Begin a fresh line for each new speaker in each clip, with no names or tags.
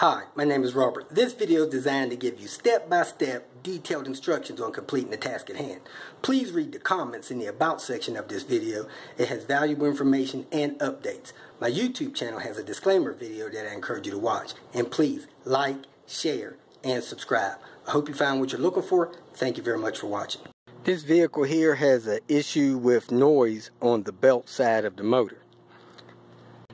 Hi, my name is Robert. This video is designed to give you step-by-step detailed instructions on completing the task at hand. Please read the comments in the About section of this video. It has valuable information and updates. My YouTube channel has a disclaimer video that I encourage you to watch. And please like, share, and subscribe. I hope you found what you're looking for. Thank you very much for watching. This vehicle here has an issue with noise on the belt side of the motor.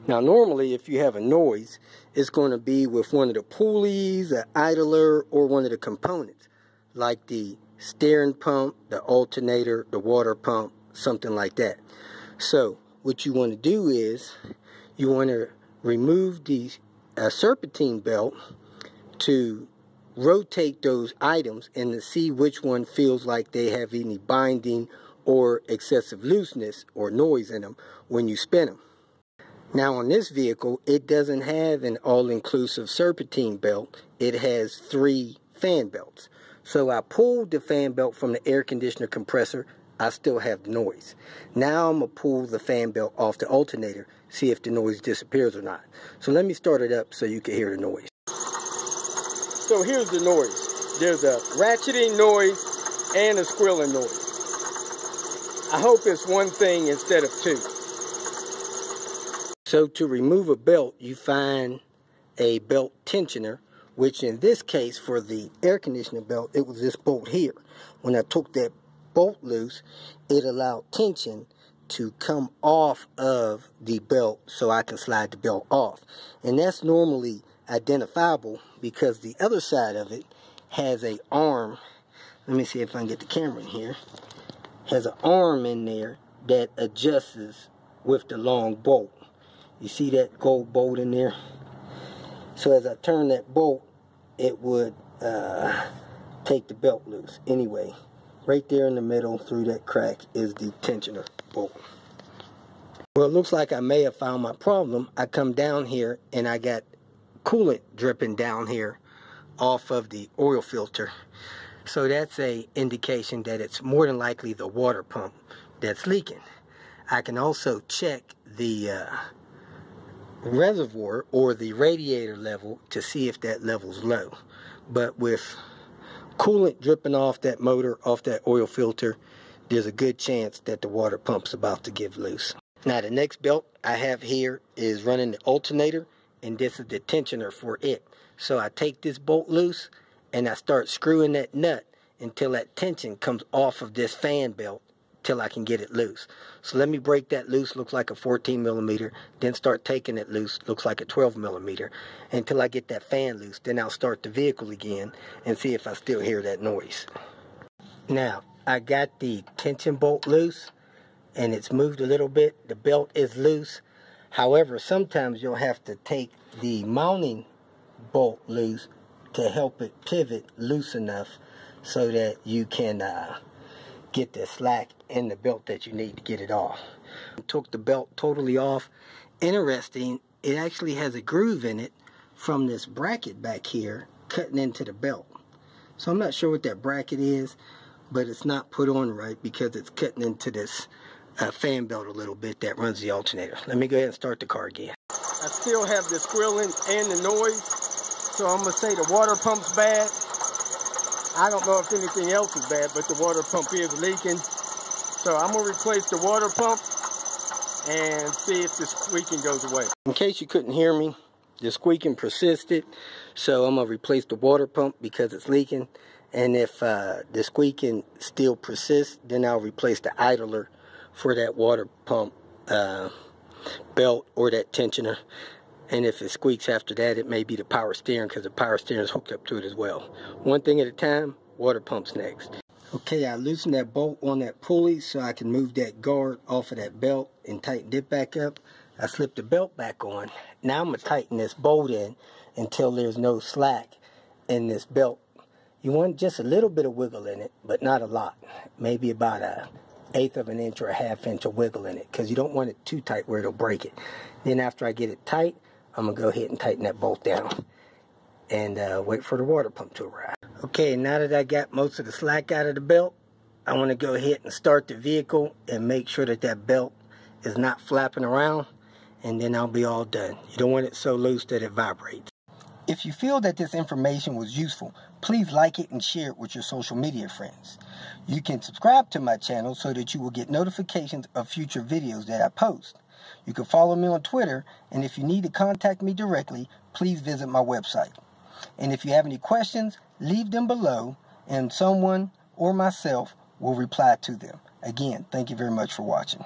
Now normally if you have a noise, it's going to be with one of the pulleys, an idler, or one of the components, like the steering pump, the alternator, the water pump, something like that. So what you want to do is you want to remove the serpentine belt to rotate those items and to see which one feels like they have any binding or excessive looseness or noise in them when you spin them. Now on this vehicle, it doesn't have an all-inclusive serpentine belt. It has 3 fan belts. So I pulled the fan belt from the air conditioner compressor. I still have the noise. Now I'm going to pull the fan belt off the alternator, see if the noise disappears or not. So let me start it up so you can hear the noise. So here's the noise. There's a ratcheting noise and a squealing noise. I hope it's one thing instead of 2. So to remove a belt, you find a belt tensioner, which in this case for the air conditioning belt, it was this bolt here. When I took that bolt loose, it allowed tension to come off of the belt so I can slide the belt off. And that's normally identifiable because the other side of it has an arm. Let me see if I can get the camera in here. Has an arm in there that adjusts with the long bolt. You see that gold bolt in there? So as I turn that bolt, it would take the belt loose. Anyway, right there in the middle through that crack is the tensioner bolt. Well, it looks like I may have found my problem. I come down here and I got coolant dripping down here off of the oil filter. So that's an indication that it's more than likely the water pump that's leaking. I can also check the reservoir or the radiator level to see if that level's low. But with coolant dripping off that motor, off that oil filter, there's a good chance that the water pump's about to give loose. Now the next belt I have here is running the alternator, and this is the tensioner for it. So I take this bolt loose and I start screwing that nut until that tension comes off of this fan belt till I can get it loose. So let me break that loose, looks like a 14 millimeter, then start taking it loose, looks like a 12 millimeter, until I get that fan loose. Then I'll start the vehicle again and see if I still hear that noise. Now, I got the tension bolt loose and it's moved a little bit. The belt is loose. However, sometimes you'll have to take the mounting bolt loose to help it pivot loose enough so that you can get the slack in the belt that you need to get it off. I took the belt totally off. Interesting, it actually has a groove in it from this bracket back here cutting into the belt. So I'm not sure what that bracket is, but it's not put on right because it's cutting into this fan belt a little bit that runs the alternator. Let me go ahead and start the car again. I still have the squealing and the noise, so I'm going to say the water pump's bad. I don't know if anything else is bad, but the water pump is leaking. So I'm going to replace the water pump and see if the squeaking goes away. In case you couldn't hear me, the squeaking persisted. So I'm going to replace the water pump because it's leaking. And if the squeaking still persists, then I'll replace the idler for that water pump belt or that tensioner. And if it squeaks after that, it may be the power steering because the power steering is hooked up to it as well. One thing at a time, water pumps next. Okay, I loosened that bolt on that pulley so I can move that guard off of that belt and tighten it back up. I slipped the belt back on. Now I'm going to tighten this bolt in until there's no slack in this belt. You want just a little bit of wiggle in it, but not a lot. Maybe about 1/8 of an inch or a 1/2 inch of wiggle in it because you don't want it too tight where it'll break it. Then after I get it tight, I'm going to go ahead and tighten that bolt down and wait for the water pump to arrive. Okay, now that I got most of the slack out of the belt, I want to go ahead and start the vehicle and make sure that that belt is not flapping around, and then I'll be all done. You don't want it so loose that it vibrates. If you feel that this information was useful, please like it and share it with your social media friends. You can subscribe to my channel so that you will get notifications of future videos that I post. You can follow me on Twitter, and if you need to contact me directly, please visit my website. And if you have any questions, leave them below, and someone or myself will reply to them. Again, thank you very much for watching.